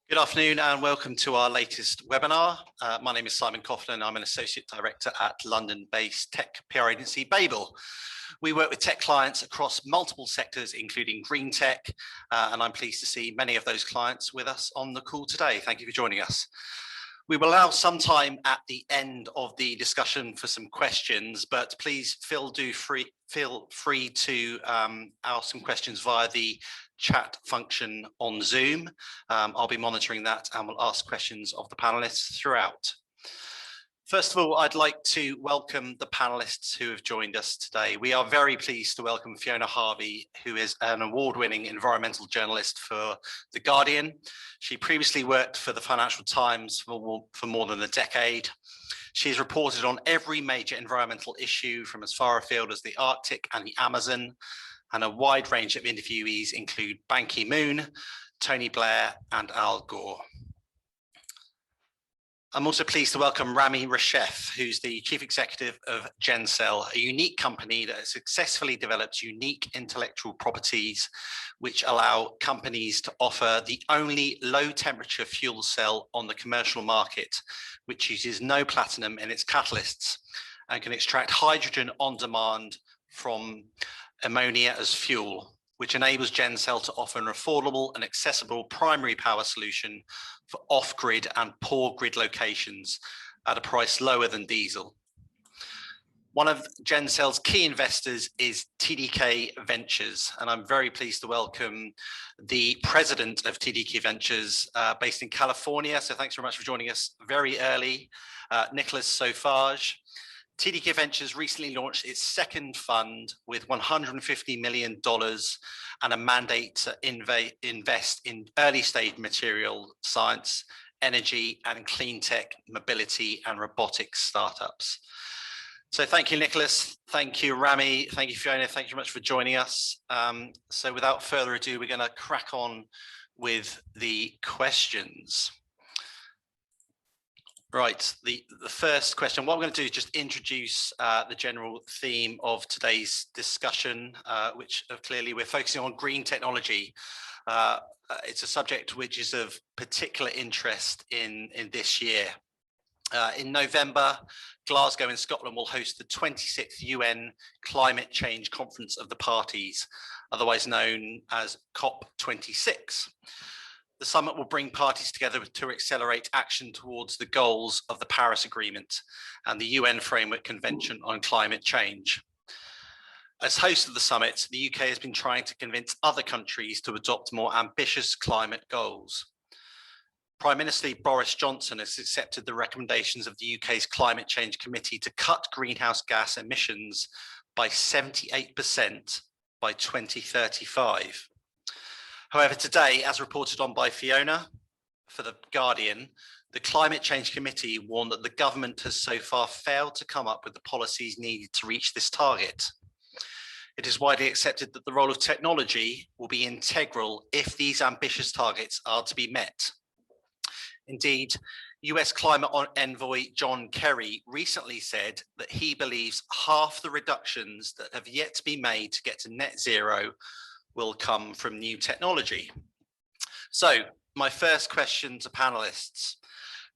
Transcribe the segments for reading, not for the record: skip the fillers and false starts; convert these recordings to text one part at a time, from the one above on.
Good afternoon and welcome to our latest webinar. My name is Simon Coughlin. I'm an Associate Director at London-based tech PR agency Babel. We work with tech clients across multiple sectors, including Greentech, and I'm pleased to see many of those clients with us on the call today. Thank you for joining us. We will allow some time at the end of the discussion for some questions, but please feel free to ask some questions via the chat function on Zoom. I'll be monitoring that and will ask questions of the panelists throughout. First of all, I'd like to welcome the panelists who have joined us today. We are very pleased to welcome Fiona Harvey, who is an award-winning environmental journalist for The Guardian. She previously worked for the Financial Times for more than a decade. She's reported on every major environmental issue from as far afield as the Arctic and the Amazon, and a wide range of interviewees include Ban Ki-moon, Tony Blair, and Al Gore. I'm also pleased to welcome Rami Reshef, who's the Chief Executive of Gencell, a unique company that successfully develops unique intellectual properties which allow companies to offer the only low-temperature fuel cell on the commercial market, which uses no platinum in its catalysts and can extract hydrogen on demand from ammonia as fuel, which enables Gencell to offer an affordable and accessible primary power solution for off-grid and poor grid locations at a price lower than diesel. One of Gencell's key investors is TDK Ventures, and I'm very pleased to welcome the president of TDK Ventures based in California. So thanks very much for joining us very early, Nicholas Sofage. TDK Ventures recently launched its second fund with $150 million and a mandate to invest in early stage material science, energy and clean tech, mobility and robotics startups. So thank you, Nicholas. Thank you, Rami. Thank you, Fiona. Thank you very much for joining us. So without further ado, we're going to crack on with the questions. Right, the first question, what we're going to do is just introduce the general theme of today's discussion, which clearly we're focusing on green technology. It's a subject which is of particular interest in this year. In November, Glasgow in Scotland will host the 26th UN Climate Change Conference of the Parties, otherwise known as COP26. The summit will bring parties together to accelerate action towards the goals of the Paris Agreement and the UN Framework Convention on Climate Change. As host of the summit, the UK has been trying to convince other countries to adopt more ambitious climate goals. Prime Minister Boris Johnson has accepted the recommendations of the UK's Climate Change Committee to cut greenhouse gas emissions by 78% by 2035. However, today, as reported on by Fiona for The Guardian, the Climate Change Committee warned that the government has so far failed to come up with the policies needed to reach this target. It is widely accepted that the role of technology will be integral if these ambitious targets are to be met. Indeed, US climate envoy John Kerry recently said that he believes half the reductions that have yet to be made to get to net zero will come from new technology. So my first question to panelists,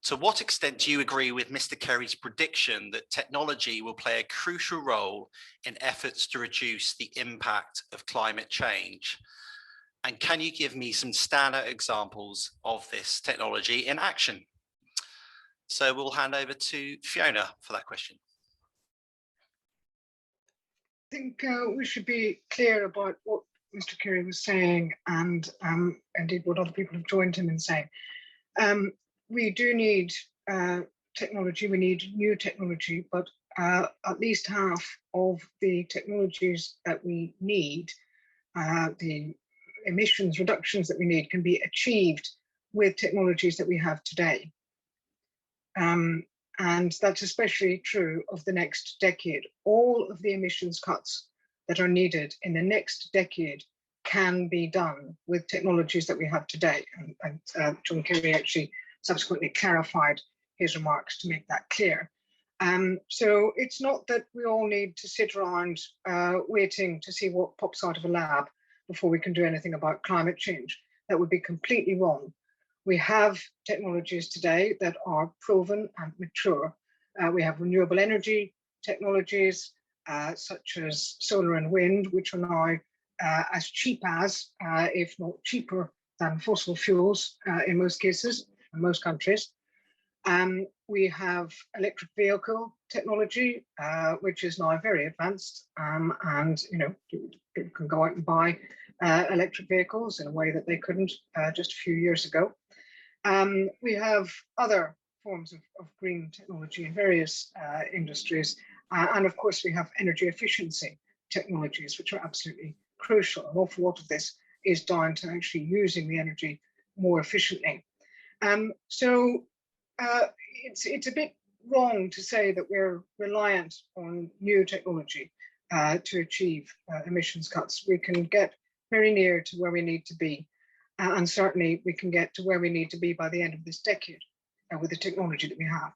to what extent do you agree with Mr. Kerry's prediction that technology will play a crucial role in efforts to reduce the impact of climate change? And can you give me some standout examples of this technology in action? So we'll hand over to Fiona for that question. I think we should be clear about what Mr. Kerry was saying, and indeed what other people have joined him in saying. We do need technology, we need new technology, but at least half of the technologies that we need, the emissions reductions that we need, can be achieved with technologies that we have today. And that's especially true of the next decade. All of the emissions cuts that are needed in the next decade can be done with technologies that we have today. And John Kerry actually subsequently clarified his remarks to make that clear. So it's not that we all need to sit around waiting to see what pops out of a lab before we can do anything about climate change. That would be completely wrong. We have technologies today that are proven and mature. We have renewable energy technologies such as solar and wind, which are now as cheap as, if not cheaper than fossil fuels in most cases, in most countries. We have electric vehicle technology, which is now very advanced, and people can go out and buy electric vehicles in a way that they couldn't just a few years ago. We have other forms of green technology in various industries, and of course we have energy efficiency technologies, which are absolutely crucial. An awful lot of this is down to actually using the energy more efficiently. So it's a bit wrong to say that we're reliant on new technology to achieve emissions cuts. We can get very near to where we need to be, and certainly we can get to where we need to be by the end of this decade with the technology that we have.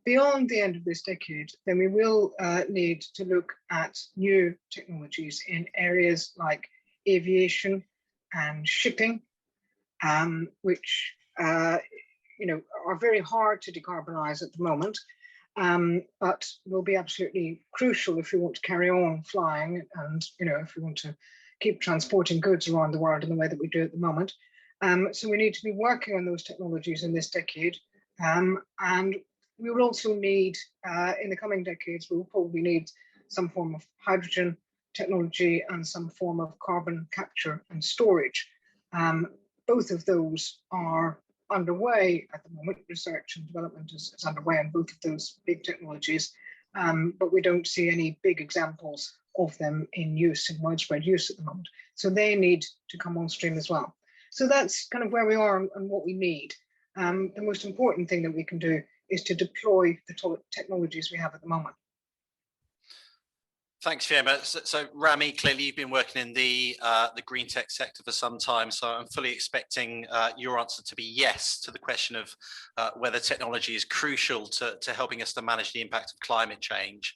Beyond the end of this decade, then we will need to look at new technologies in areas like aviation and shipping, which are very hard to decarbonize at the moment, but will be absolutely crucial if we want to carry on flying, and if we want to keep transporting goods around the world in the way that we do at the moment. So we need to be working on those technologies in this decade, and we will also need, in the coming decades, we will probably need some form of hydrogen technology and some form of carbon capture and storage. Both of those are underway at the moment. Research and development is underway on both of those big technologies, but we don't see any big examples of them in use, in widespread use at the moment. So they need to come on stream as well. So that's kind of where we are and what we need. The most important thing that we can do is to deploy the technologies we have at the moment. Thanks, Fiona. So Rami, clearly you've been working in the green tech sector for some time, so I'm fully expecting your answer to be yes to the question of whether technology is crucial to helping us to manage the impact of climate change.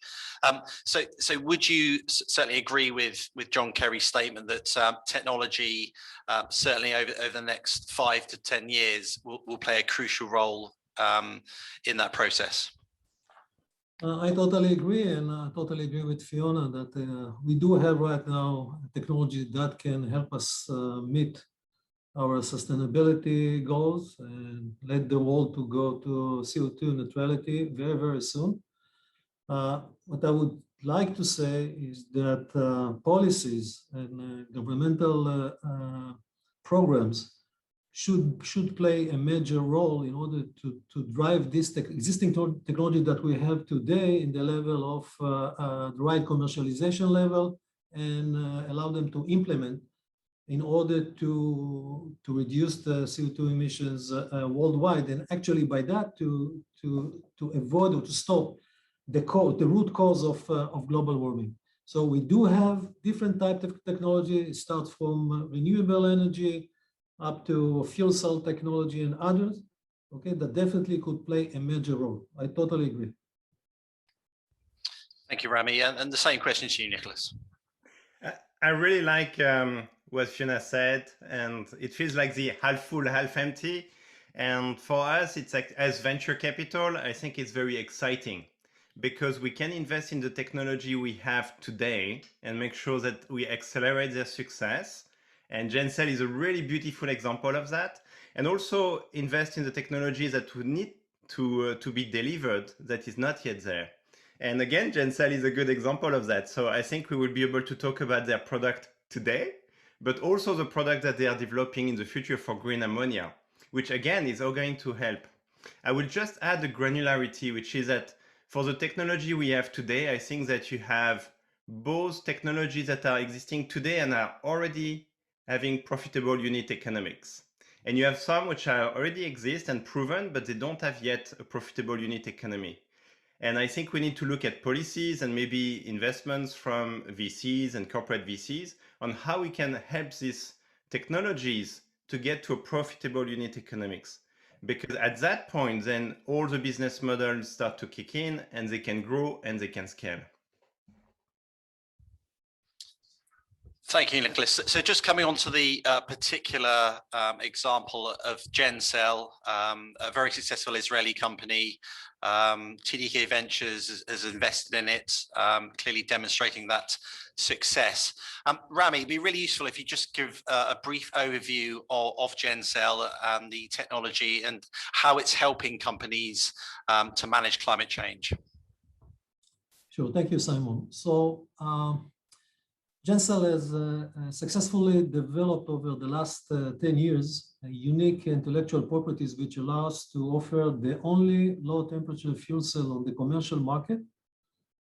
So would you certainly agree with John Kerry's statement that technology, certainly over the next 5 to 10 years, will play a crucial role in that process? I totally agree, and I totally agree with Fiona that we do have right now technology that can help us meet our sustainability goals and let the world to go to CO2 neutrality very, very soon. What I would like to say is that policies and governmental programs should play a major role in order to drive this existing technology that we have today in the level of the right commercialization level, and allow them to implement in order to reduce the CO2 emissions worldwide, and actually by that to avoid or to stop the root cause of global warming. So we do have different types of technology. It starts from renewable energy up to fuel cell technology and others, okay, that definitely could play a major role. I totally agree. Thank you, Rami. And the same question to you, Nicholas. I really like what Fiona said, and it feels like the half full, half empty. And for us, it's like, as venture capital, I think it's very exciting because we can invest in the technology we have today and make sure that we accelerate their success. And GenCell is a really beautiful example of that. And also invest in the technology that would need to be delivered that is not yet there. And again, GenCell is a good example of that. So I think we will be able to talk about their product today, but also the product that they are developing in the future for green ammonia, which again is all going to help. I will just add a granularity, which is that for the technology we have today, I think that you have both technologies that are existing today and are already having profitable unit economics. And you have some which are already exist and proven, but they don't have yet a profitable unit economy. And I think we need to look at policies and maybe investments from VCs and corporate VCs on how we can help these technologies to get to a profitable unit economics. Because at that point, then all the business models start to kick in and they can grow and they can scale. Thank you, Nicholas. So just coming on to the particular example of GenCell, a very successful Israeli company, TDK Ventures has invested in it, clearly demonstrating that success. Rami, it'd be really useful if you just give a brief overview of GenCell and the technology and how it's helping companies to manage climate change. Sure, thank you, Simon. So GenCell has successfully developed over the last 10 years unique intellectual properties which allow us to offer the only low temperature fuel cell on the commercial market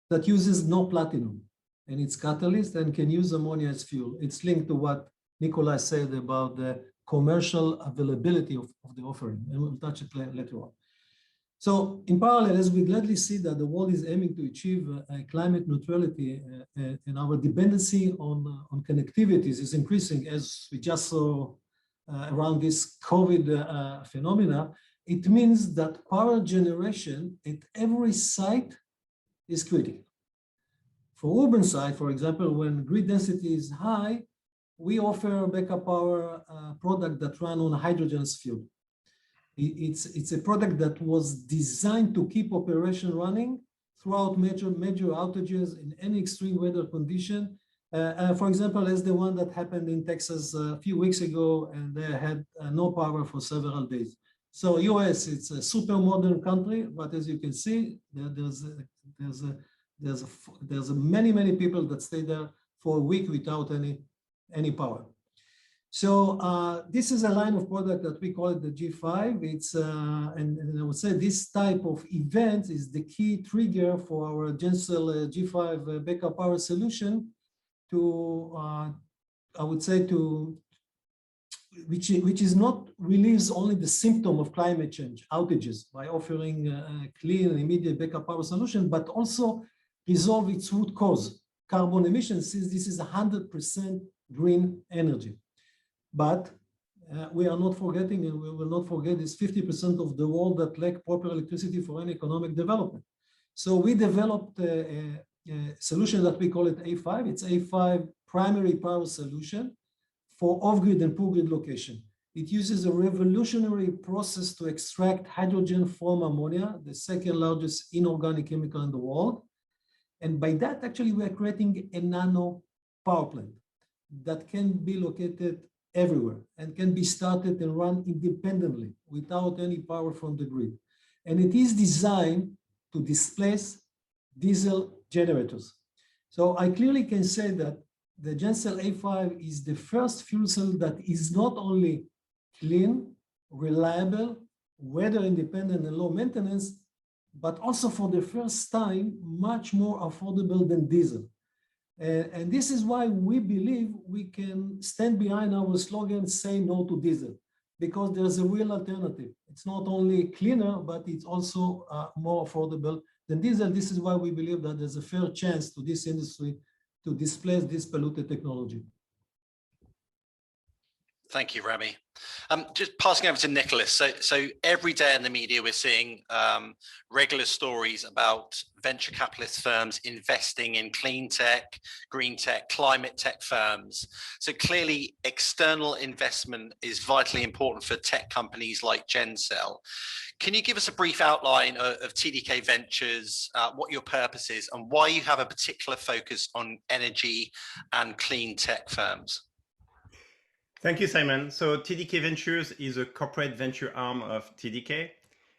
that uses no platinum in its catalyst and can use ammonia as fuel. It's linked to what Nikolai said about the commercial availability of the offering, and we'll touch it later on. So in parallel, as we gladly see that the world is aiming to achieve climate neutrality and our dependency on connectivities is increasing, as we just saw around this COVID phenomena, it means that power generation at every site is critical. For urban site, for example, when grid density is high, we offer a backup power product that runs on hydrogen as fuel. It's a product that was designed to keep operation running throughout major outages in any extreme weather condition. For example, as the one that happened in Texas a few weeks ago, and they had no power for several days. So US, it's a super modern country, but as you can see, there's many people that stay there for a week without any power. So this is a line of product that we call it the G5. It's and I would say this type of event is the key trigger for our GenCell G5 backup power solution to I would say to which is not relieves only the symptom of climate change outages by offering a clean and immediate backup power solution, but also resolve its root cause, carbon emissions, since this is 100% green energy. But we are not forgetting, and we will not forget, this 50% of the world that lack proper electricity for any economic development. So we developed a solution that we call it A5. It's A5 primary power solution for off-grid and poor grid location. It uses a revolutionary process to extract hydrogen from ammonia, the second largest inorganic chemical in the world. And by that, actually, we are creating a nano power plant that can be located everywhere and can be started and run independently without any power from the grid. And it is designed to displace diesel generators. So I clearly can say that the GenCell A5 is the first fuel cell that is not only clean, reliable, weather independent and low maintenance, but also for the first time, much more affordable than diesel. And this is why we believe we can stand behind our slogan, say no to diesel, because there's a real alternative. It's not only cleaner, but it's also more affordable than diesel. This is why we believe that there's a fair chance to this industry to displace this polluted technology. Thank you, Rami. Just passing over to Nicholas. So every day in the media, we're seeing regular stories about venture capitalist firms investing in clean tech, green tech, climate tech firms. So clearly, external investment is vitally important for tech companies like GenCell. Can you give us a brief outline of TDK Ventures, what your purpose is, and why you have a particular focus on energy and clean tech firms? Thank you, Simon. So TDK Ventures is a corporate venture arm of TDK.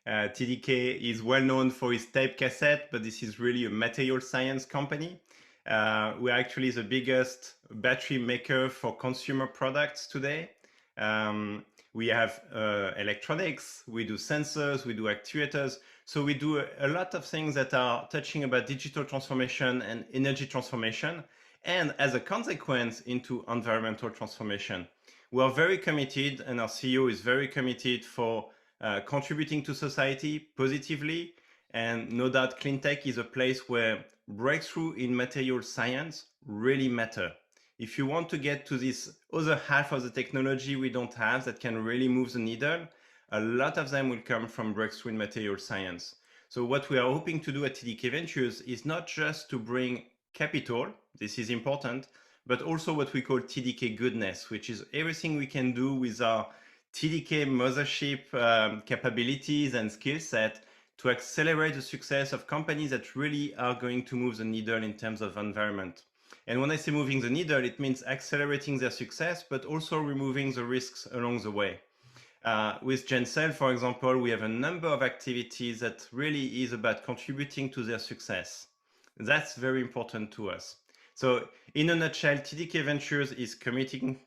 TDK is well known for its tape cassette, but this is really a material science company. We're actually the biggest battery maker for consumer products today. We have electronics, we do sensors, we do actuators. So we do a lot of things that are touching about digital transformation and energy transformation, and as a consequence into environmental transformation. We are very committed, and our CEO is very committed for contributing to society positively. And no doubt, clean tech is a place where breakthrough in material science really matter. If you want to get to this other half of the technology we don't have that can really move the needle, a lot of them will come from breakthrough in material science. So what we are hoping to do at TDK Ventures is not just to bring capital, this is important, but also what we call TDK goodness, which is everything we can do with our TDK mothership capabilities and skill set to accelerate the success of companies that really are going to move the needle in terms of environment. And when I say moving the needle, it means accelerating their success, but also removing the risks along the way. With Gencell, for example, we have a number of activities that really is about contributing to their success. That's very important to us. So in a nutshell, TDK Ventures is committing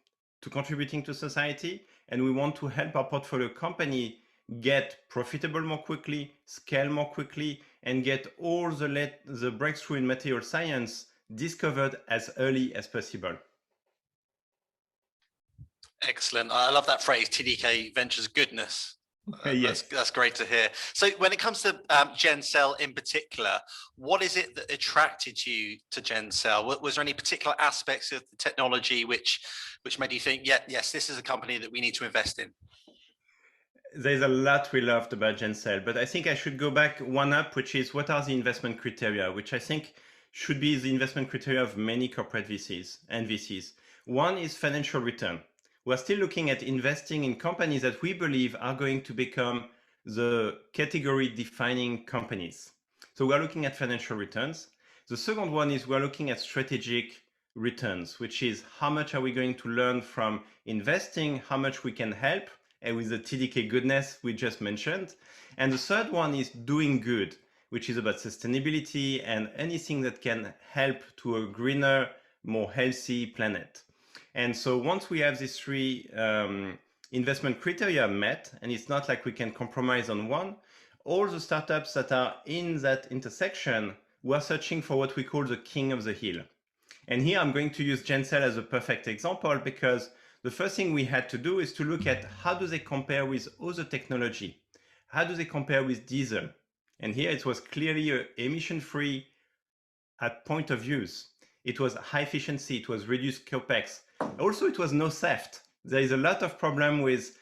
to contributing to society, and we want to help our portfolio company get profitable more quickly, scale more quickly, and get all the breakthrough in material science discovered as early as possible. Excellent. I love that phrase, TDK Ventures goodness. Yes. That's great to hear. So when it comes to Gencell in particular, what is it that attracted you to Gencell? Was there any particular aspects of the technology which made you think, yes, this is a company that we need to invest in? There's a lot we loved about Gencell, but I think I should go back one up, which is what are the investment criteria, which I think should be the investment criteria of many corporate VCs and VCs. One is financial return. We're still looking at investing in companies that we believe are going to become the category defining companies. So we're looking at financial returns. The second one is we're looking at strategic returns, which is how much are we going to learn from investing, how much we can help, and with the TDK goodness we just mentioned. And the third one is doing good, which is about sustainability and anything that can help to a greener, more healthy planet. And so once we have these three investment criteria met, and it's not like we can compromise on one, all the startups that are in that intersection, we're searching for what we call the king of the hill. And here I'm going to use Gencell as a perfect example, because the first thing we had to do is to look at how do they compare with other technology? How do they compare with diesel? And here it was clearly emission-free at point of use. It was high efficiency, it was reduced capex. Also, it was no theft. There is a lot of problem with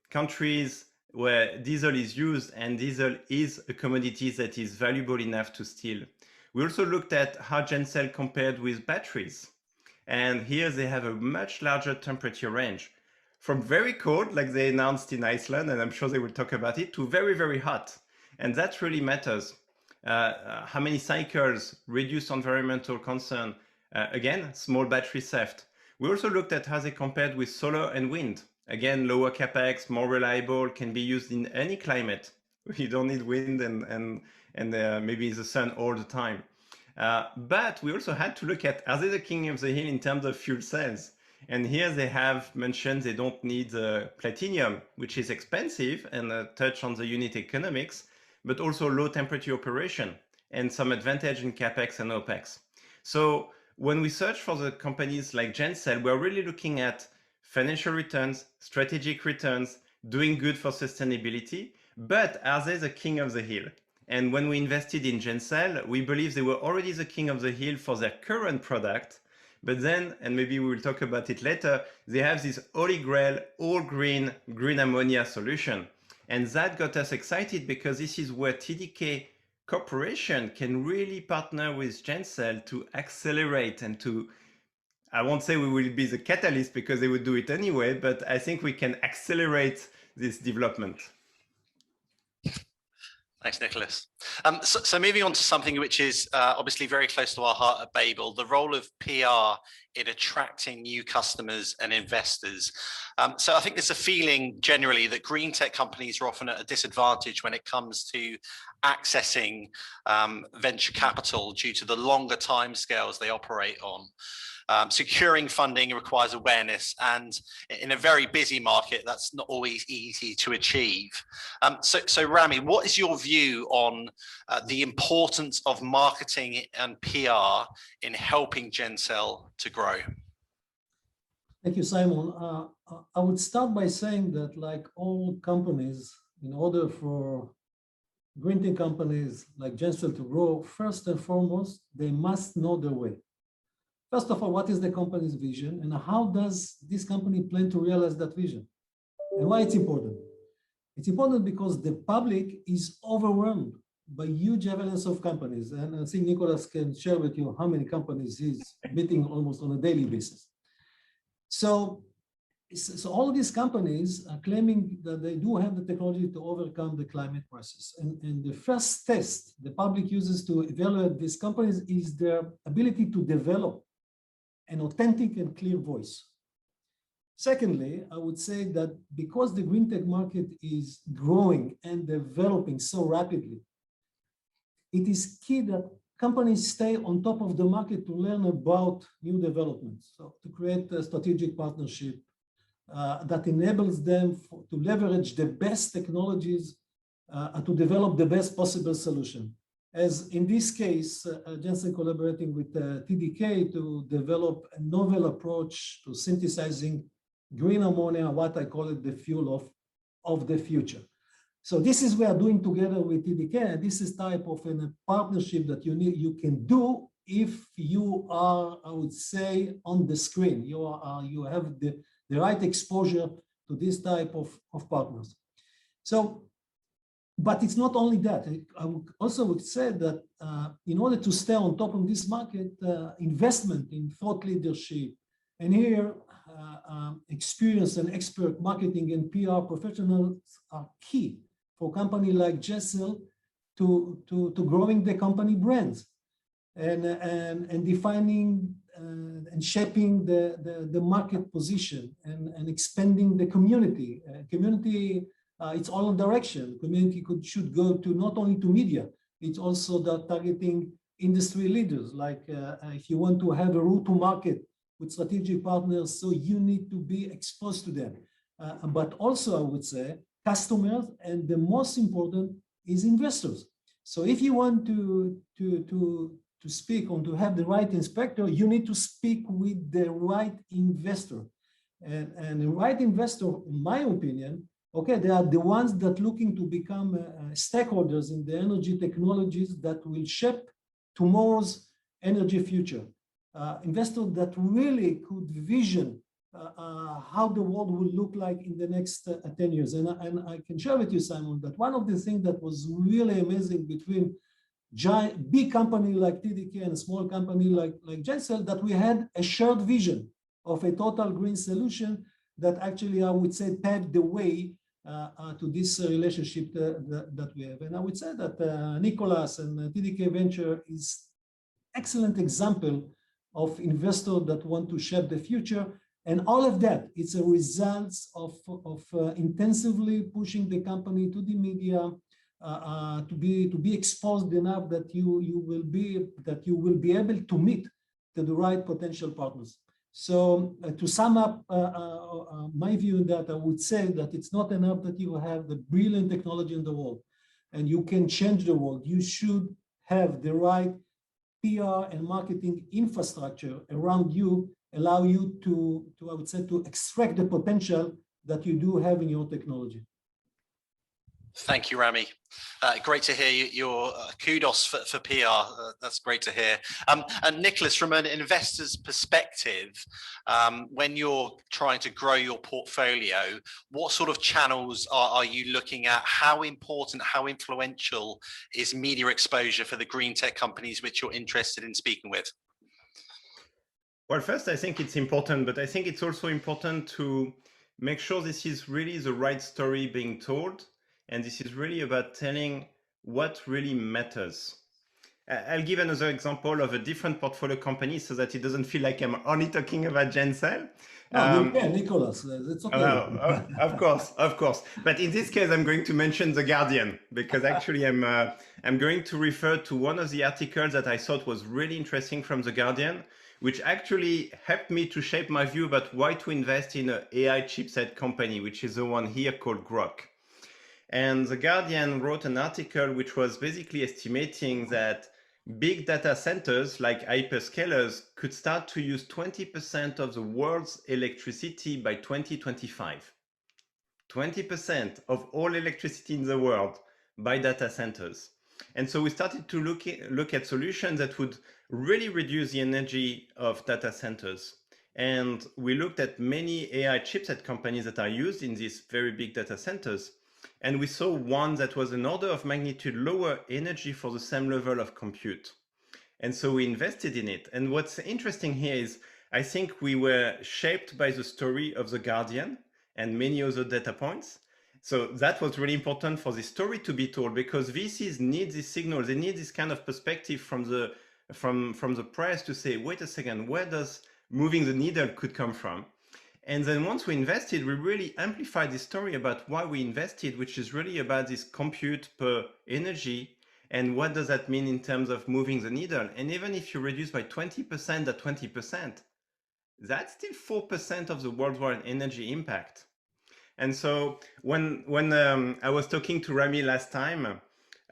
countries where diesel is used, and diesel is a commodity that is valuable enough to steal. We also looked at how Gencell compared with batteries. And here they have a much larger temperature range, from very cold, like they announced in Iceland, and I'm sure they will talk about it, to very, very hot. And that really matters. How many cycles, reduced environmental concern, again, small battery theft. We also looked at how they compared with solar and wind. Again, lower capex, more reliable, can be used in any climate. You don't need wind and maybe the sun all the time. But we also had to look at, are they the king of the hill in terms of fuel cells? And here they have mentioned they don't need platinum, which is expensive and touch on the unit economics, but also low temperature operation and some advantage in capex and opex. So when we search for the companies like Gencell, we're really looking at financial returns, strategic returns, doing good for sustainability, but are they the king of the hill? And when we invested in Gencell, we believe they were already the king of the hill for their current product. But then, and maybe we will talk about it later, they have this holy grail, all green ammonia solution. And that got us excited because this is where TDK Corporation can really partner with Gencell to accelerate and to, I won't say we will be the catalyst because they would do it anyway, but I think we can accelerate this development. Thanks, Nicholas. So moving on to something which is obviously very close to our heart at Babel, the role of PR in attracting new customers and investors. So I think there's a feeling generally that green tech companies are often at a disadvantage when it comes to accessing venture capital due to the longer timescales they operate on. Securing funding requires awareness, and in a very busy market, that's not always easy to achieve. So Rami, what is your view on the importance of marketing and PR in helping Gencell to grow? Thank you, Simon. I would start by saying that, like all companies, in order for green tech companies like Gencell to grow, first and foremost, they must know their way. First of all, what is the company's vision and how does this company plan to realize that vision? And why it's important? It's important because the public is overwhelmed by huge avalanche of companies. And I think Nicholas can share with you how many companies he's meeting almost on a daily basis. So all these companies are claiming that they do have the technology to overcome the climate crisis. And the first test the public uses to evaluate these companies is their ability to develop an authentic and clear voice. Secondly, I would say that because the green tech market is growing and developing so rapidly, it is key that companies stay on top of the market to learn about new developments. So to create a strategic partnership that enables them to leverage the best technologies to develop the best possible solution. As in this case, Jensen collaborating with TDK to develop a novel approach to synthesizing green ammonia, what I call it the fuel of the future. So this is we are doing together with TDK, and this is type of a partnership that you can do if you are, I would say, on the screen. You have the right exposure to this type of partners. So, but it's not only that. I would say that in order to stay on top of this market, investment in thought leadership, and here experienced and expert marketing and PR professionals are key for a company like Jessel to growing the company brands and defining and shaping the market position and expanding the community. It's all direction. Community should go to not only to media, it's also that targeting industry leaders. Like if you want to have a route to market with strategic partners, so you need to be exposed to them. But also I would say customers, and the most important is investors. So if you want to speak or to have the right inspector, you need to speak with the right investor. And the right investor, in my opinion, okay, they are the ones that looking to become stakeholders in the energy technologies that will shape tomorrow's energy future. Investors that really could vision how the world will look like in the next 10 years. And I can share with you, Simon, that one of the things that was really amazing between big company like TDK and a small company like Jessel, that we had a shared vision of a total green solution that actually, I would say, paved the way to this relationship that we have. And I would say that Nicholas and TDK Venture is excellent example of investors that want to shape the future. And all of that, it's a result of intensively pushing the company to the media, to be exposed enough that you will be able to meet the right potential partners. So to sum up my view, that I would say that it's not enough that you have the brilliant technology in the world and you can change the world. You should have the right PR and marketing infrastructure around you, allow you to I would say, to extract the potential that you do have in your technology. Thank you, Rami. Great to hear your kudos for PR. That's great to hear. And Nicholas, from an investor's perspective, when you're trying to grow your portfolio, what sort of channels are you looking at? How important, how influential is media exposure for the green tech companies which you're interested in speaking with? Well, first, I think it's important, but I think it's also important to make sure this is really the right story being told. And this is really about telling what really matters. I'll give another example of a different portfolio company so that it doesn't feel like I'm only talking about Jessel. You can, Nicholas. It's okay. Of course. But in this case, I'm going to mention The Guardian, because actually I'm going to refer to one of the articles that I thought was really interesting from The Guardian, which actually helped me to shape my view about why to invest in an AI chipset company, which is the one here called Grok. And The Guardian wrote an article which was basically estimating that big data centers like hyperscalers could start to use 20% of the world's electricity by 2025. 20% of all electricity in the world by data centers. And so we started to look at solutions that would really reduce the energy of data centers. And we looked at many AI chipset companies that are used in these very big data centers. And we saw one that was an order of magnitude lower energy for the same level of compute. And so we invested in it. And what's interesting here is I think we were shaped by the story of The Guardian and many other data points. So that was really important for the story to be told, because VCs need this signal. They need this kind of perspective from the press to say, wait a second, where does moving the needle could come from? And then once we invested, we really amplified the story about why we invested, which is really about this compute per energy. And what does that mean in terms of moving the needle? And even if you reduce by 20% at 20%, that's still 4% of the worldwide energy impact. And so when I was talking to Rami last time,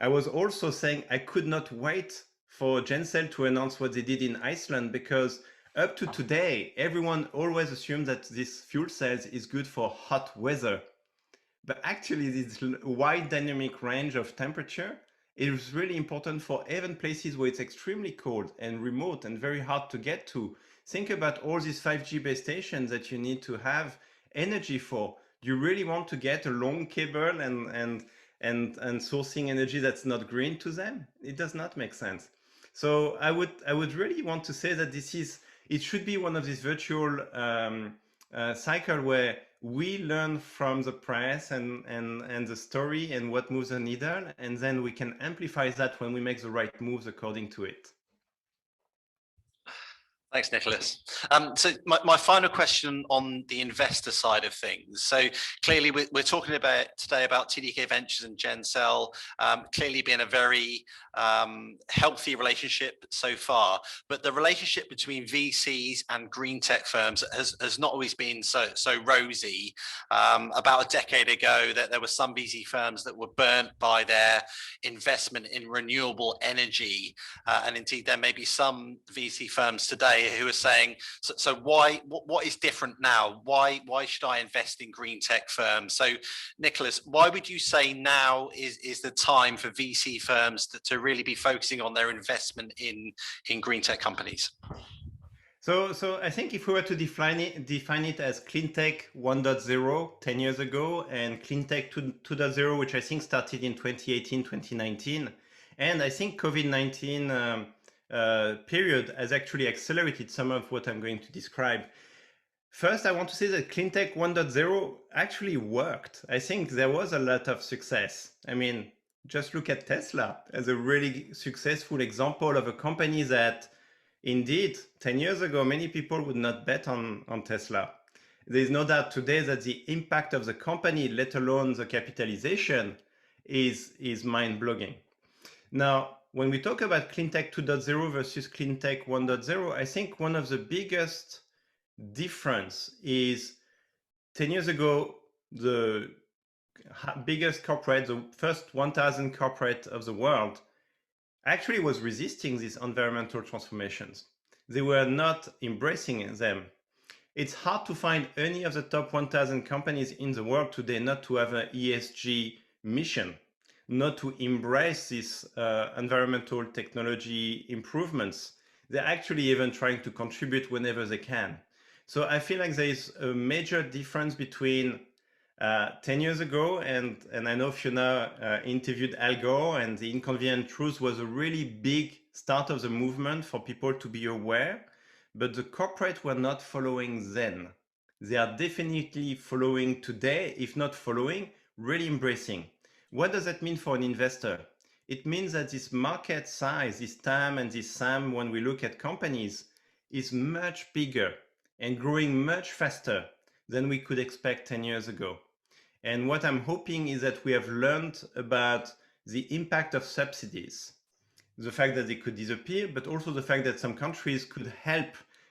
I was also saying I could not wait for Gencell to announce what they did in Iceland, because up to today, everyone always assumed that this fuel cells is good for hot weather. But actually, this wide dynamic range of temperature is really important for even places where it's extremely cold and remote and very hard to get to. Think about all these 5G base stations that you need to have energy for. You really want to get a long cable and sourcing energy that's not green to them? It does not make sense. So I would really want to say that it should be one of these virtual cycle where we learn from the press and the story and what moves the needle, and then we can amplify that when we make the right moves according to it. Thanks, Nicholas. So my final question on the investor side of things. So clearly we're talking today about TDK Ventures and Gencell clearly being a very healthy relationship so far, but the relationship between VCs and Greentech firms has not always been so rosy. About a decade ago, there were some VC firms that were burnt by their investment in renewable energy, and indeed there may be some VC firms today who are saying, so what is different now? Why should I invest in Greentech firms? So Nicholas, why would you say now is the time for VC firms to really be focusing on their investment in Greentech companies? So I think if we were to define it as Cleantech 1.0 10 years ago and Cleantech 2.0, which I think started in 2018, 2019, and I think COVID-19 period has actually accelerated some of what I'm going to describe. First, I want to say that Cleantech 1.0 actually worked. I think there was a lot of success. I mean, just look at Tesla as a really successful example of a company that indeed 10 years ago, many people would not bet on Tesla. There's no doubt today that the impact of the company, let alone the capitalization, is mind-blowing. Now, when we talk about Cleantech 2.0 versus Cleantech 1.0, I think one of the biggest difference is 10 years ago, the biggest corporate, the first 1,000 corporate of the world, actually was resisting these environmental transformations. They were not embracing them. It's hard to find any of the top 1,000 companies in the world today not to have an ESG mission, not to embrace these environmental technology improvements. They're actually even trying to contribute whenever they can. So I feel like there is a major difference between 10 years ago, and I know Fiona interviewed Al Gore, and The Inconvenient Truth was a really big start of the movement for people to be aware, but the corporate were not following then. They are definitely following today, if not following, really embracing. What does that mean for an investor? It means that this market size, this TAM and this SAM, when we look at companies, is much bigger and growing much faster than we could expect 10 years ago. And what I'm hoping is that we have learned about the impact of subsidies, the fact that they could disappear, but also the fact that some countries could help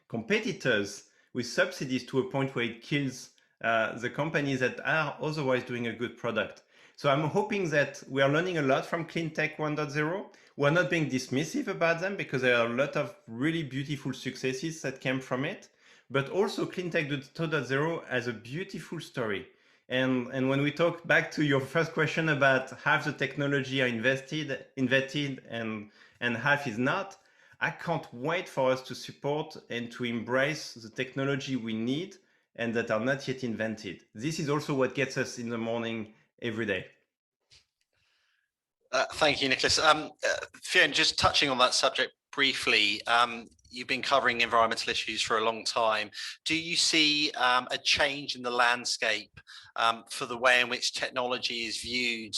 competitors with subsidies to a point where it kills the companies that are otherwise doing a good product. So I'm hoping that we are learning a lot from Cleantech 1.0. We're not being dismissive about them because there are a lot of really beautiful successes that came from it, but also Cleantech 2.0 has a beautiful story. And when we talk back to your first question about half the technology are invested and half is not, I can't wait for us to support and to embrace the technology we need and that are not yet invented. This is also what gets us in the morning every day. Thank you, Nicholas. Fiona, just touching on that subject briefly, you've been covering environmental issues for a long time. Do you see a change in the landscape for the way in which technology is viewed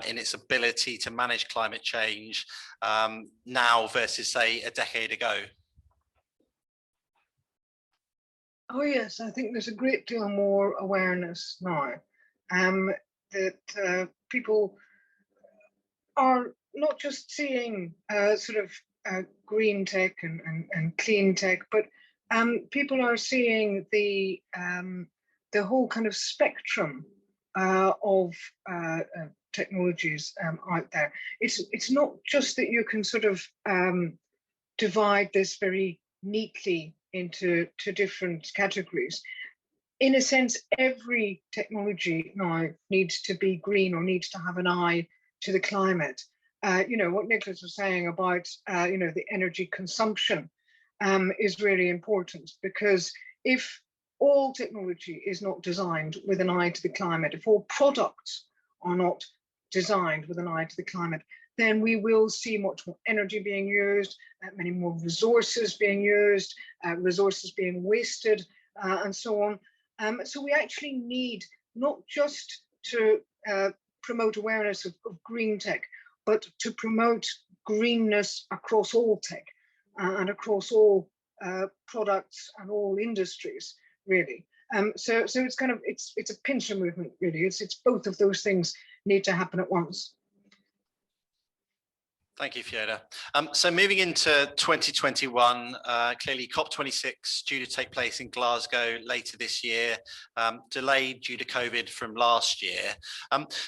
in its ability to manage climate change now versus, say, a decade ago? Oh yes, I think there's a great deal more awareness now that people are not just seeing sort of green tech and clean tech, but people are seeing the whole kind of spectrum of technologies out there. It's not just that you can sort of divide this very neatly into different categories. In a sense, every technology now needs to be green or needs to have an eye to the climate. You know, what Nicholas was saying about, you know, the energy consumption is really important, because if all technology is not designed with an eye to the climate, if all products are not designed with an eye to the climate, then we will see much more energy being used, many more resources being used, resources being wasted, and so on. So we actually need not just to promote awareness of green tech, but to promote greenness across all tech and across all products and all industries, really. So it's kind of, it's a pincer movement, really. It's both of those things need to happen at once. Thank you, Fiona. So moving into 2021, clearly COP26 due to take place in Glasgow later this year, delayed due to COVID from last year.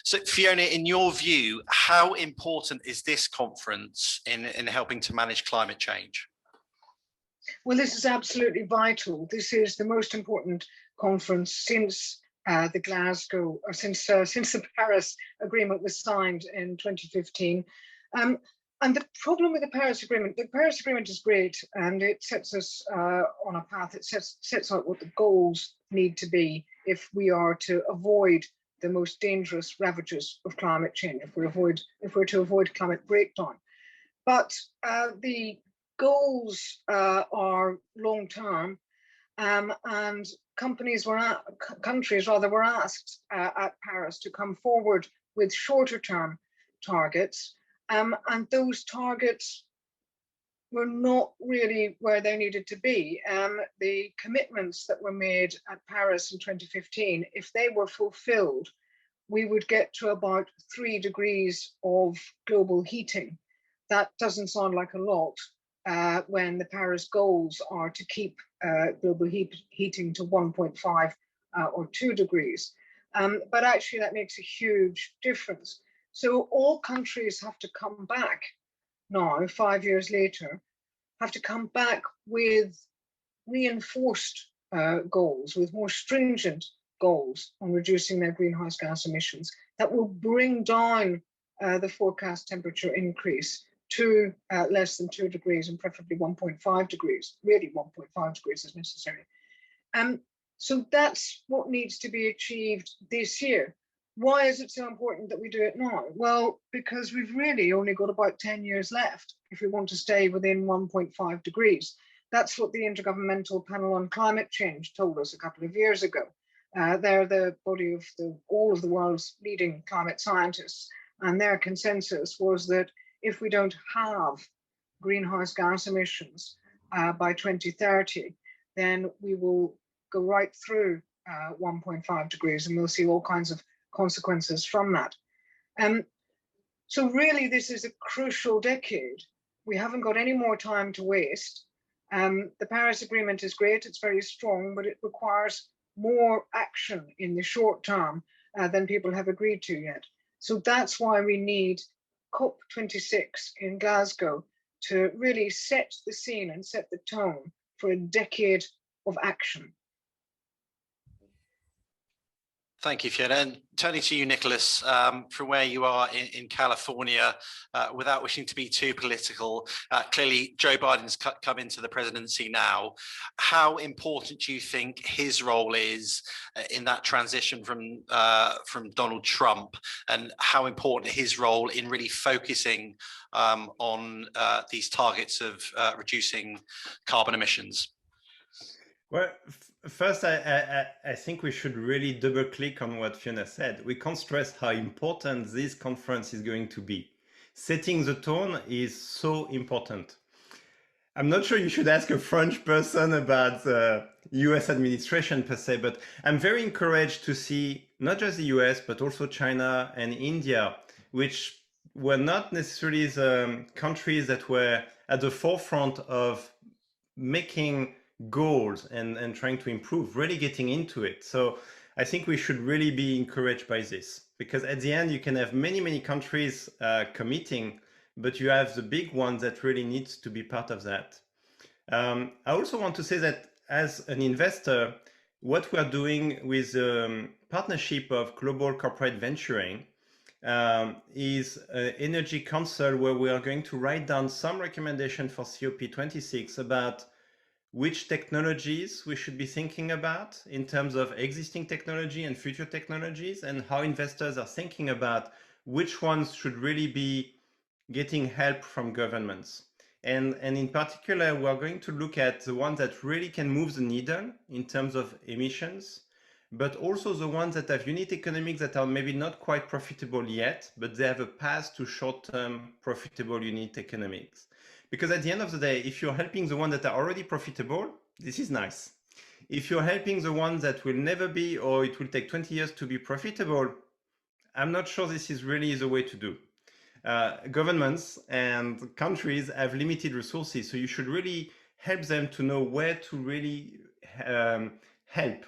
So Fiona, in your view, how important is this conference in helping to manage climate change? Well, this is absolutely vital. This is the most important conference since the Glasgow, or since the Paris Agreement was signed in 2015. And the problem with the Paris Agreement is great, and it sets us on a path. It sets out what the goals need to be if we are to avoid the most dangerous ravages of climate change, if we're to avoid climate breakdown. But the goals are long term, and countries were asked at Paris to come forward with shorter term targets. And those targets were not really where they needed to be. The commitments that were made at Paris in 2015, if they were fulfilled, we would get to about 3 degrees of global heating. That doesn't sound like a lot when the Paris goals are to keep global heating to 1.5 or 2 degrees. But actually that makes a huge difference. So all countries have to come back now, 5 years later, have to come back with reinforced goals, with more stringent goals on reducing their greenhouse gas emissions that will bring down the forecast temperature increase to less than 2 degrees and preferably 1.5 degrees. Really 1.5 degrees is necessary. So that's what needs to be achieved this year. Why is it so important that we do it now? Well, because we've really only got about 10 years left if we want to stay within 1.5 degrees. That's what the Intergovernmental Panel on Climate Change told us a couple of years ago. They're the body of all of the world's leading climate scientists, and their consensus was that if we don't have greenhouse gas emissions by 2030, then we will go right through 1.5 degrees, and we'll see all kinds of consequences from that. So really, this is a crucial decade. We haven't got any more time to waste. The Paris Agreement is great, it's very strong, but it requires more action in the short term than people have agreed to yet. So that's why we need COP26 in Glasgow to really set the scene and set the tone for a decade of action. Thank you, Fiona. And turning to you, Nicholas, from where you are in California, without wishing to be too political, clearly Joe Biden's come into the presidency now. How important do you think his role is in that transition from Donald Trump, and how important his role in really focusing on these targets of reducing carbon emissions? Well, first, I think we should really double click on what Fiona said. We can't stress how important this conference is going to be. Setting the tone is so important. I'm not sure you should ask a French person about the US administration per se, but I'm very encouraged to see not just the US, but also China and India, which were not necessarily the countries that were at the forefront of making goals and trying to improve, really getting into it. So I think we should really be encouraged by this, because at the end you can have many countries committing, but you have the big one that really needs to be part of that. I also want to say that as an investor, what we're doing with the partnership of Global Corporate Venturing is an energy council where we are going to write down some recommendation for COP26 about which technologies we should be thinking about in terms of existing technology and future technologies, and how investors are thinking about which ones should really be getting help from governments. And in particular, we're going to look at the ones that really can move the needle in terms of emissions, but also the ones that have unit economics that are maybe not quite profitable yet, but they have a path to short-term profitable unit economics. Because at the end of the day, if you're helping the ones that are already profitable, this is nice. If you're helping the ones that will never be, or it will take 20 years to be profitable, I'm not sure this is really the way to do. Governments and countries have limited resources, so you should really help them to know where to really help.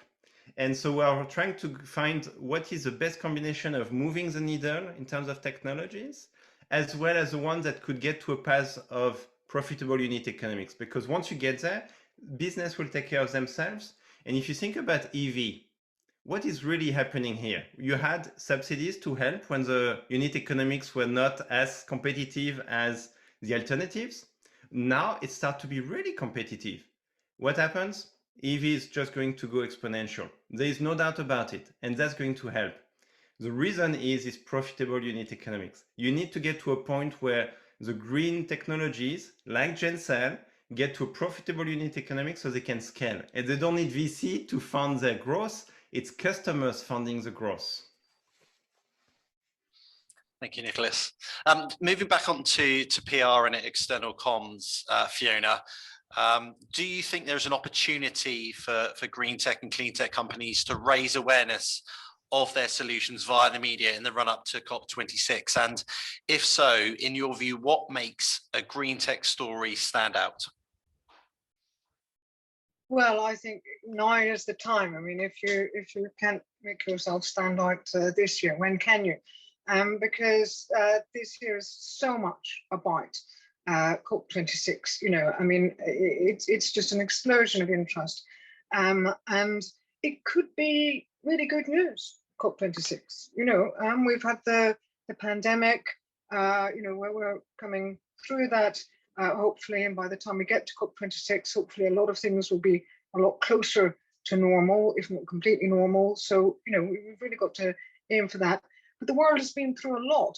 And so we are trying to find what is the best combination of moving the needle in terms of technologies, as well as the ones that could get to a path of profitable unit economics. Because once you get there, business will take care of themselves. And if you think about EV, what is really happening here? You had subsidies to help when the unit economics were not as competitive as the alternatives. Now it starts to be really competitive. What happens? EV is just going to go exponential. There is no doubt about it, and that's going to help. The reason is profitable unit economics. You need to get to a point where the green technologies like GenCell get to a profitable unit economics so they can scale. And they don't need VC to fund their growth. It's customers funding the growth. Thank you, Nicholas. Moving back on to PR and external comms, Fiona, do you think there's an opportunity for Greentech and Cleantech companies to raise awareness of their solutions via the media in the run-up to COP26? And if so, in your view, what makes a Greentech story stand out? Well, I think now is the time. I mean, if you can't make yourself stand out this year, when can you? Because this year is so much about COP26. You know, I mean, it's just an explosion of interest, and it could be really good news. COP26. You know, we've had the pandemic. You know, where we're coming through that. Hopefully, and by the time we get to COP26, hopefully a lot of things will be a lot closer to normal, if not completely normal. So, you know, we've really got to aim for that. But the world has been through a lot.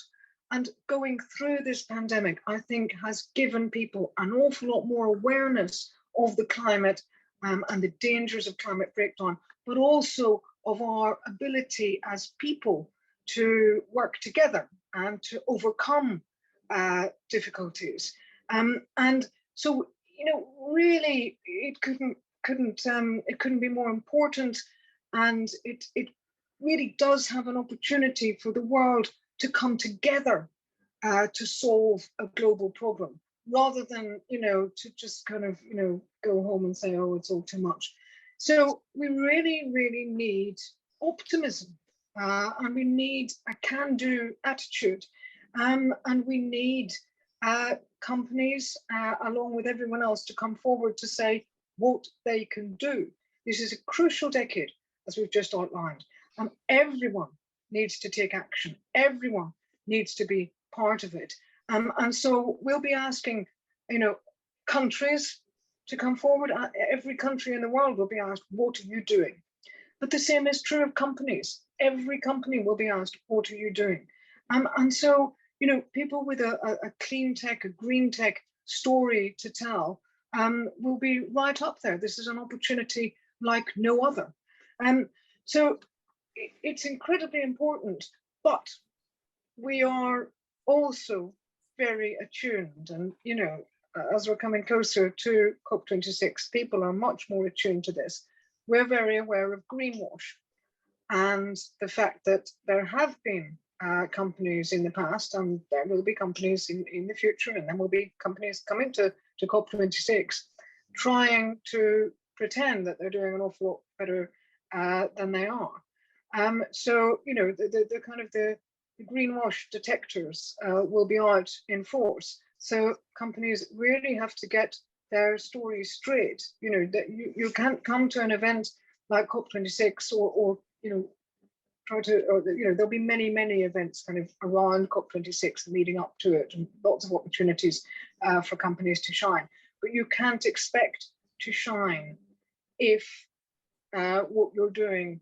And going through this pandemic, I think, has given people an awful lot more awareness of the climate and the dangers of climate breakdown, but also of our ability as people to work together and to overcome difficulties. And so, you know, really, it couldn't be more important, and it really does have an opportunity for the world to come together to solve a global problem, rather than, you know, to just kind of, you know, go home and say, oh, it's all too much. So we really, really need optimism, and we need a can-do attitude, and we need companies, along with everyone else, to come forward to say what they can do. This is a crucial decade, as we've just outlined, And everyone needs to take action. Everyone needs to be part of it. And so we'll be asking, countries to come forward. Every country in the world will be asked, what are you doing? But the same is true of companies. Every company will be asked, what are you doing? And so, people with a clean tech, a green tech story to tell will be right up there. This is an opportunity like no other. So it's incredibly important, but we are also very attuned. And, as we're coming closer to COP26, people are much more attuned to this. We're very aware of greenwash and the fact that there have been companies in the past, and there will be companies in the future, and there will be companies coming to COP26 trying to pretend that they're doing an awful lot better than they are. So, the kind of the greenwash detectors will be out in force. So companies really have to get their story straight. That you can't come to an event like COP26 or there'll be many events kind of around COP26 leading up to it, and lots of opportunities for companies to shine. But you can't expect to shine if what you're doing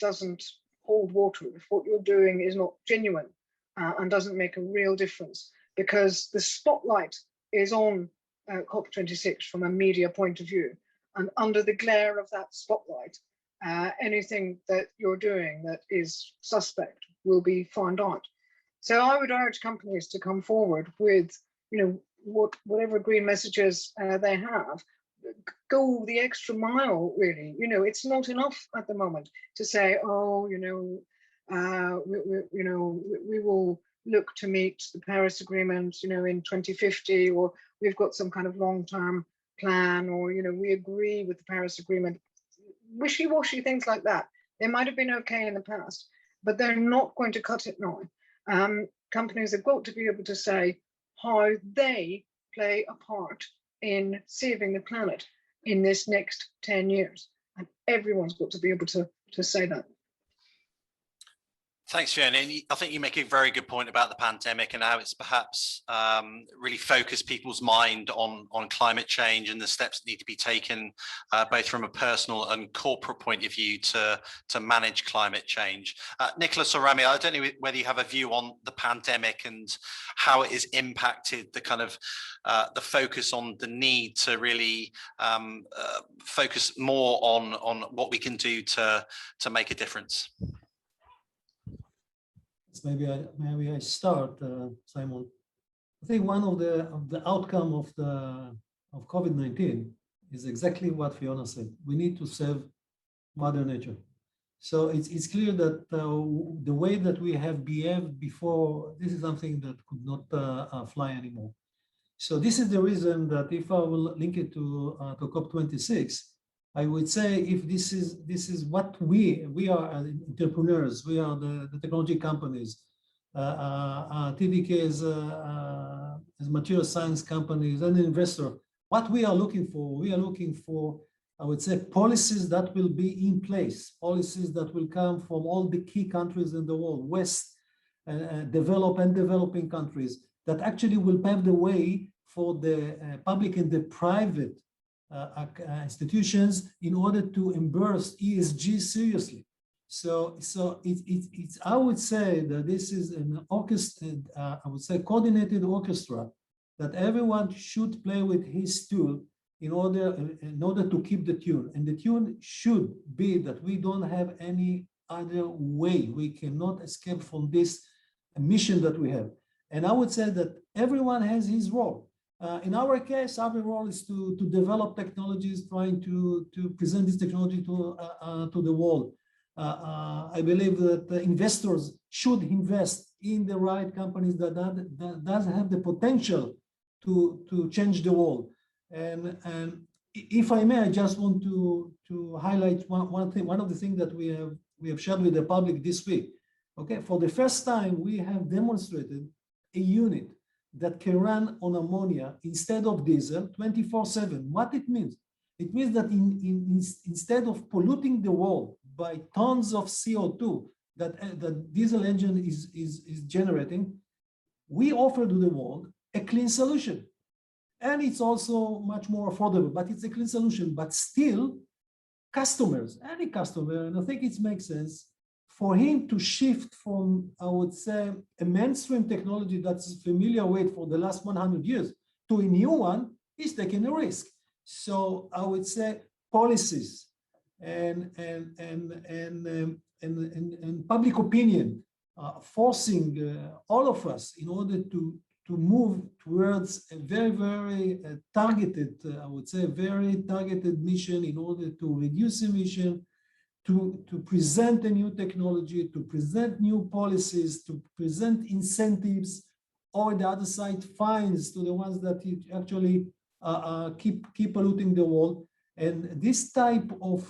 doesn't hold water, if what you're doing is not genuine and doesn't make a real difference, because the spotlight is on COP26 from a media point of view, and under the glare of that spotlight, anything that you're doing that is suspect will be found out. So I would urge companies to come forward with, whatever green messages they have. Go the extra mile, really. It's not enough at the moment to say, oh, we will look to meet the Paris Agreement, in 2050, or we've got some kind of long-term plan, or, we agree with the Paris Agreement. Wishy-washy things like that. They might have been okay in the past, but they're not going to cut it now. Companies have got to be able to say how they play a part in saving the planet in this next 10 years. And everyone's got to be able to say that. Thanks, Fiona. And I think you make a very good point about the pandemic and how it's perhaps really focused people's mind on climate change and the steps that need to be taken, both from a personal and corporate point of view to manage climate change. Nicholas or Rami, I don't know whether you have a view on the pandemic and how it has impacted the kind of the focus on the need to really focus more on what we can do to make a difference. Maybe I start, Simon. I think one of the outcome of COVID-19 is exactly what Fiona said. We need to save Mother Nature. So it's clear that the way that we have behaved before, this is something that could not fly anymore. So this is the reason that if I will link it to COP26, I would say if this is what we are as entrepreneurs, we are the technology companies, TDK as material science companies and investor, what we are looking for, I would say, policies that will be in place, policies that will come from all the key countries in the world, West, developed and developing countries, that actually will pave the way for the public and the private institutions in order to embrace ESG seriously. So it's I would say that this is an orchestra, I would say coordinated orchestra, that everyone should play with his tool in order to keep the tune. And the tune should be that we don't have any other way. We cannot escape from this mission that we have. And I would say that everyone has his role. In our case, our role is to develop technologies, trying to present this technology to the world. I believe that the investors should invest in the right companies that does have the potential to change the world. And if I may, I just want to highlight one thing. One of the things that we have shared with the public this week. Okay, for the first time, we have demonstrated a unit that can run on ammonia instead of diesel 24/7. What it means? It means that instead of polluting the world by tons of CO2 that the diesel engine is generating, we offer to the world a clean solution. And it's also much more affordable, but it's a clean solution. But still, customers, any customer, and I think it makes sense for him to shift from, I would say, a mainstream technology that's familiar with for the last 100 years to a new one, is taking a risk. So I would say policies and public opinion forcing all of us in order to move towards a very, very targeted, I would say, very targeted mission in order to reduce emission, to present a new technology, to present new policies, to present incentives, or the other side fines to the ones that actually keep polluting the world. And this type of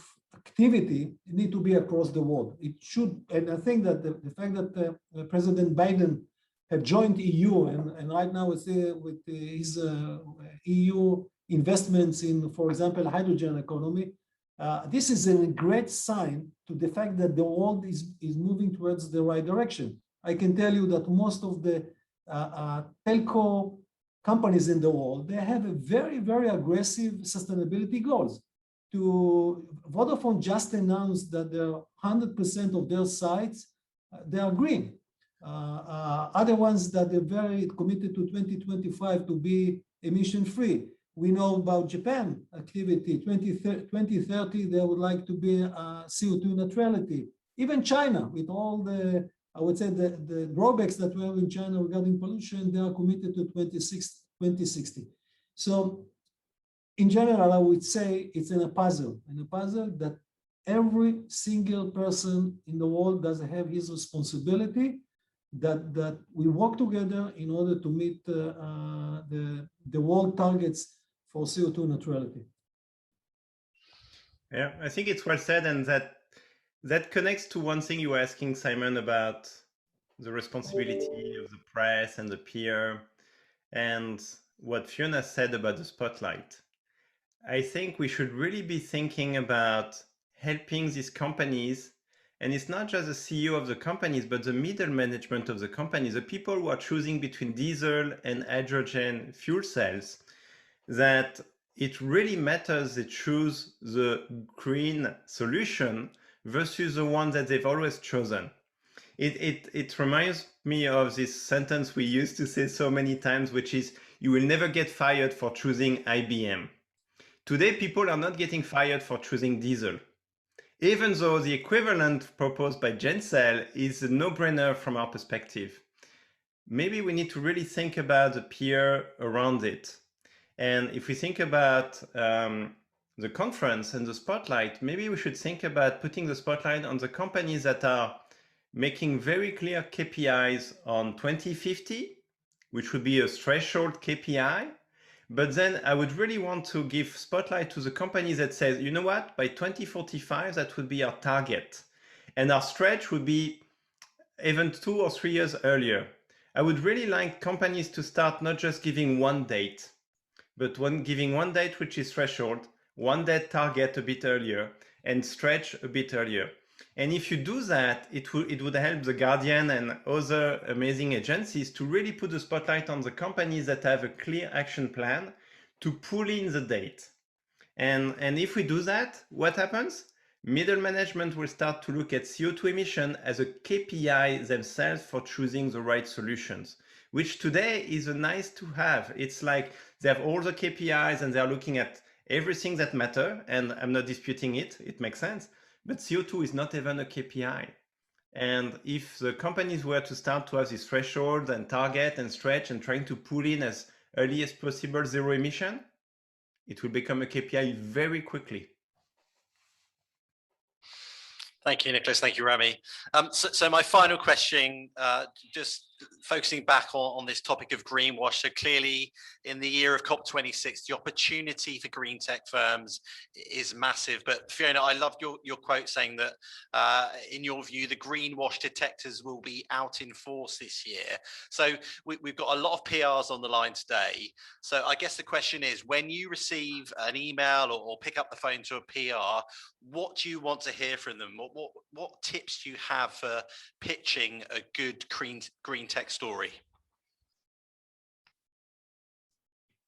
activity need to be across the world. It should, and I think that the fact that President Biden have joined EU and right now with his EU investments in, for example, hydrogen economy, this is a great sign to the fact that the world is moving towards the right direction. I can tell you that most of the telco companies in the world, they have a very, very aggressive sustainability goals. Vodafone just announced that 100% of their sites, they are green. Other ones that are very committed to 2025 to be emission free. We know about Japan activity, 2030, they would like to be CO2 neutrality. Even China, with all the, I would say, the drawbacks that we have in China regarding pollution, they are committed to 2060. So in general, I would say it's in a puzzle that every single person in the world does have his responsibility, that we work together in order to meet the world targets for CO2 neutrality. Yeah, I think it's well said, and that connects to one thing you were asking, Simon, about the responsibility of the press and the peer, and what Fiona said about the spotlight. I think we should really be thinking about helping these companies, and it's not just the CEO of the companies, but the middle management of the companies, the people who are choosing between diesel and hydrogen fuel cells, that it really matters they choose the green solution versus the one that they've always chosen. It reminds me of this sentence we used to say so many times, which is, you will never get fired for choosing IBM. Today, people are not getting fired for choosing diesel, even though the equivalent proposed by Gencell is a no-brainer from our perspective. Maybe we need to really think about the peer around it. And if we think about the conference and the spotlight, maybe we should think about putting the spotlight on the companies that are making very clear KPIs on 2050, which would be a threshold KPI. But then I would really want to give spotlight to the companies that says, you know what, by 2045, that would be our target. And our stretch would be even 2 or 3 years earlier. I would really like companies to start not just giving one date, but giving one date which is threshold, one date target a bit earlier, and stretch a bit earlier. And if you do that, it would help the Guardian and other amazing agencies to really put the spotlight on the companies that have a clear action plan to pull in the date. And if we do that, what happens? Middle management will start to look at CO2 emission as a KPI themselves for choosing the right solutions, which today is a nice to have. It's like they have all the KPIs and they're looking at everything that matter, and I'm not disputing it, it makes sense, but CO2 is not even a KPI. And if the companies were to start to have this threshold and target and stretch and trying to pull in as early as possible zero emission, it will become a KPI very quickly. Thank you, Nicholas. Thank you, Rami. So my final question, just focusing back on this topic of greenwash, so clearly in the year of COP26, the opportunity for green tech firms is massive. But Fiona, I loved your quote saying that in your view, the greenwash detectors will be out in force this year. So we've got a lot of PRs on the line today. So I guess the question is, when you receive an email or pick up the phone to a PR, what do you want to hear from them? What tips do you have for pitching a good green tech story?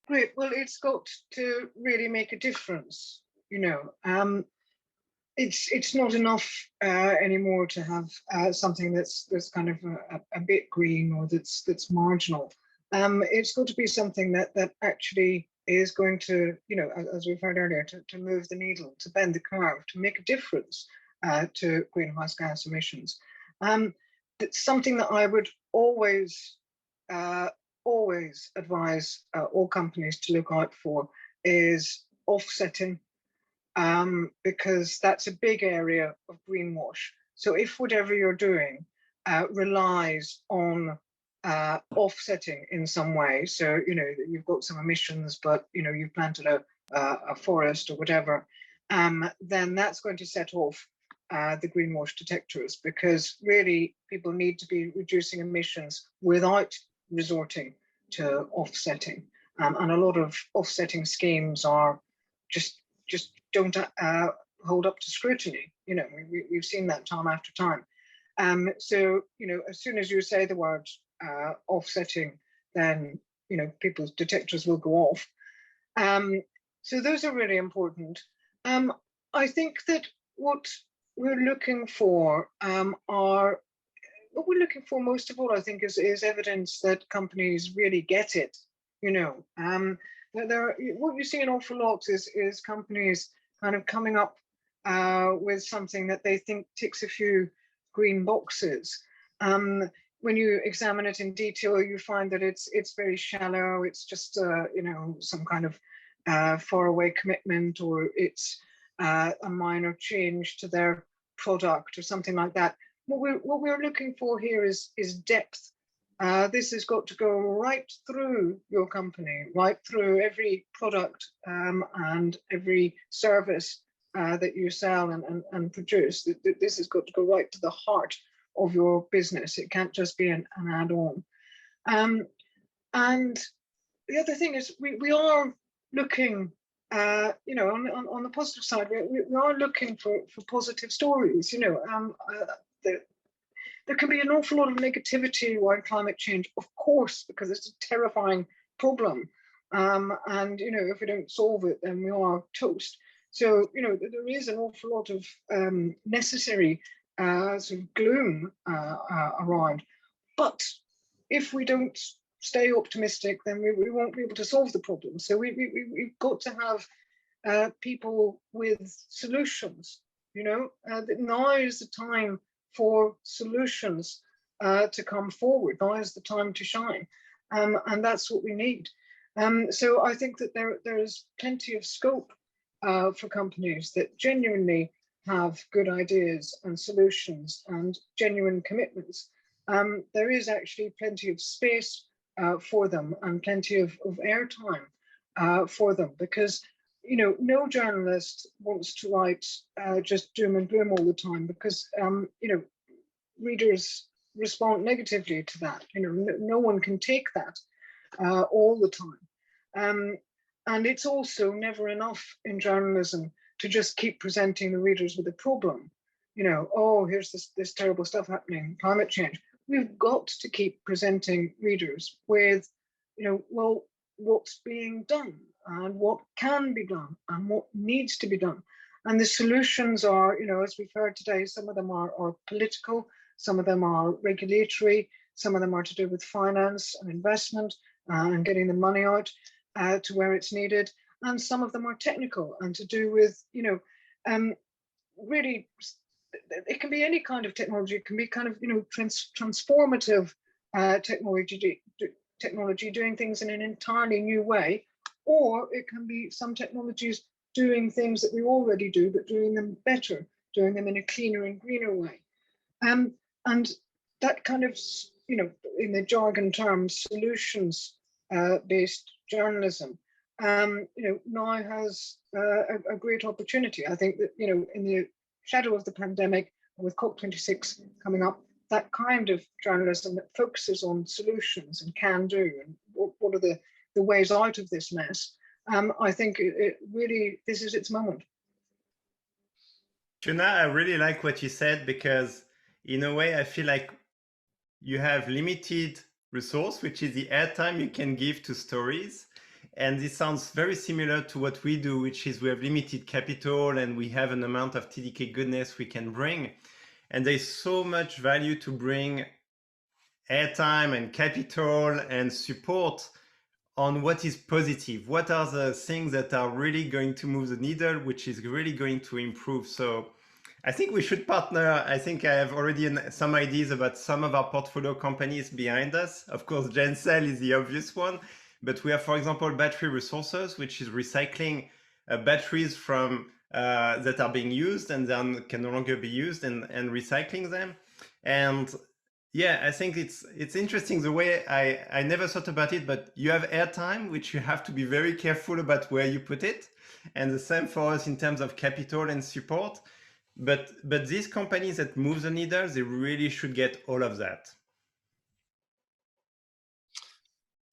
Great. Well, it's got to really make a difference. It's not enough anymore to have something that's kind of a bit green or that's marginal. It's got to be something that actually is going to, as we've heard earlier, to move the needle, to bend the curve, to make a difference to greenhouse gas emissions. That's something that I would always advise all companies to look out for is offsetting, because that's a big area of greenwash. So if whatever you're doing relies on offsetting in some way, so you've got some emissions, but you've planted a forest or whatever, then that's going to set off the greenwash detectors, because really people need to be reducing emissions without resorting to offsetting, and a lot of offsetting schemes are just don't hold up to scrutiny. We've seen that time after time. So as soon as you say the word offsetting, then people's detectors will go off. So those are really important. I think that what we're looking for most of all, I think, is evidence that companies really get it. What you see an awful lot is companies kind of coming up with something that they think ticks a few green boxes. When you examine it in detail, you find that it's very shallow. It's just some kind of faraway commitment, or it's a minor change to their product or something like that. What we're looking for here is depth. This has got to go right through your company, right through every product and every service that you sell and produce. This has got to go right to the heart of your business. It can't just be an add-on. And the other thing is we are looking, on the positive side, we are looking for positive stories. There can be an awful lot of negativity around climate change, of course, because it's a terrifying problem. And if we don't solve it, then we are toast. So there is an awful lot of necessary sort of gloom around. But if we don't stay optimistic, then we won't be able to solve the problem. So we've got to have people with solutions. Now is the time for solutions to come forward. Now is the time to shine, and that's what we need. So I think that there is plenty of scope for companies that genuinely have good ideas and solutions and genuine commitments. There is actually plenty of space for them and plenty of airtime for them, because no journalist wants to write just doom and gloom all the time, because readers respond negatively to that. No one can take that all the time. And it's also never enough in journalism to just keep presenting the readers with a problem. Oh, here's this terrible stuff happening, climate change. We've got to keep presenting readers with, well, what's being done and what can be done and what needs to be done. And the solutions are, as we've heard today, some of them are political, some of them are regulatory, some of them are to do with finance and investment and getting the money out to where it's needed. And some of them are technical and to do with, really, it can be any kind of technology. It can be kind of, transformative technology doing things in an entirely new way, or it can be some technologies doing things that we already do, but doing them better, doing them in a cleaner and greener way. And that kind of in the jargon terms, solutions-based journalism, now has a great opportunity. I think that, in the shadow of the pandemic, with COP26 coming up, that kind of journalism that focuses on solutions and can do, and what are the ways out of this mess, I think it really, this is its moment. Fiona, I really like what you said, because in a way, I feel like you have limited resource, which is the airtime you can give to stories. And this sounds very similar to what we do, which is we have limited capital and we have an amount of TDK goodness we can bring. And there's so much value to bring airtime and capital and support on what is positive. What are the things that are really going to move the needle, which is really going to improve? So I think we should partner. I think I have already some ideas about some of our portfolio companies behind us. Of course, Gencell is the obvious one, but we have, for example, Battery Resources, which is recycling batteries from that are being used and then can no longer be used, and recycling them. And yeah, I think it's interesting the way I never thought about it, but you have airtime, which you have to be very careful about where you put it. And the same for us in terms of capital and support. But these companies that move the needle, they really should get all of that.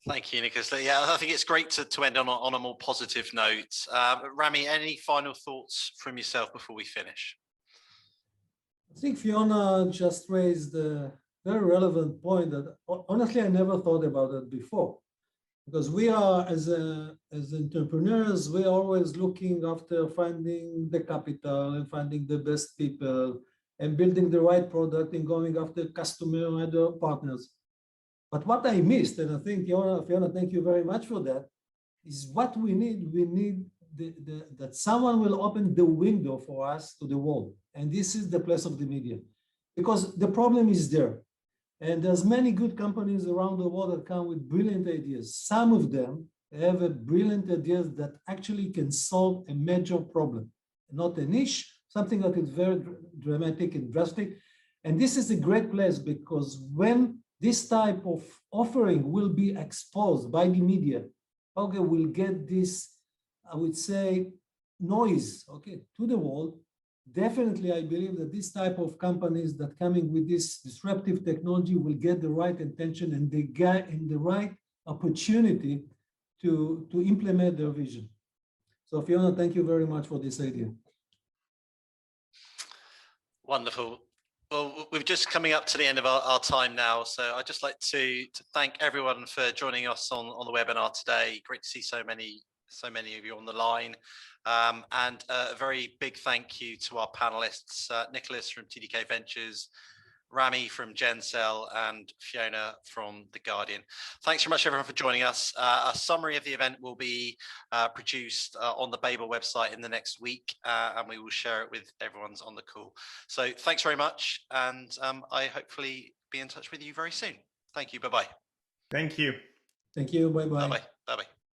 Thank you, Nicholas. Yeah, I think it's great to end on a more positive note. Rami, any final thoughts from yourself before we finish? I think Fiona just raised a very relevant point that honestly I never thought about it before, because we are as entrepreneurs, we're always looking after finding the capital and finding the best people and building the right product and going after customer and other partners. But what I missed, and I think Fiona, thank you very much for that, is what we need. We need that someone will open the window for us to the world. And this is the place of the media, because the problem is there. And there's many good companies around the world that come with brilliant ideas. Some of them have a brilliant ideas that actually can solve a major problem, not a niche, something that is very dramatic and drastic. And this is a great place, because when this type of offering will be exposed by the media, okay, we'll get this, I would say, noise, okay, to the world. Definitely, I believe that this type of companies that coming with this disruptive technology will get the right intention and the right opportunity to implement their vision. So Fiona, thank you very much for this idea. Wonderful. Well, we're just coming up to the end of our time now. So I'd just like to thank everyone for joining us on the webinar today. Great to see so many of you on the line. And a very big thank you to our panelists, Nicholas from TDK Ventures, Rami from Gencell, and Fiona from The Guardian. Thanks very much, everyone, for joining us. A summary of the event will be produced on the Babel website in the next week, and we will share it with everyone's on the call. So thanks very much, and I hopefully be in touch with you very soon. Thank you. Bye-bye. Thank you. Thank you. Bye-bye. Bye-bye. Bye-bye.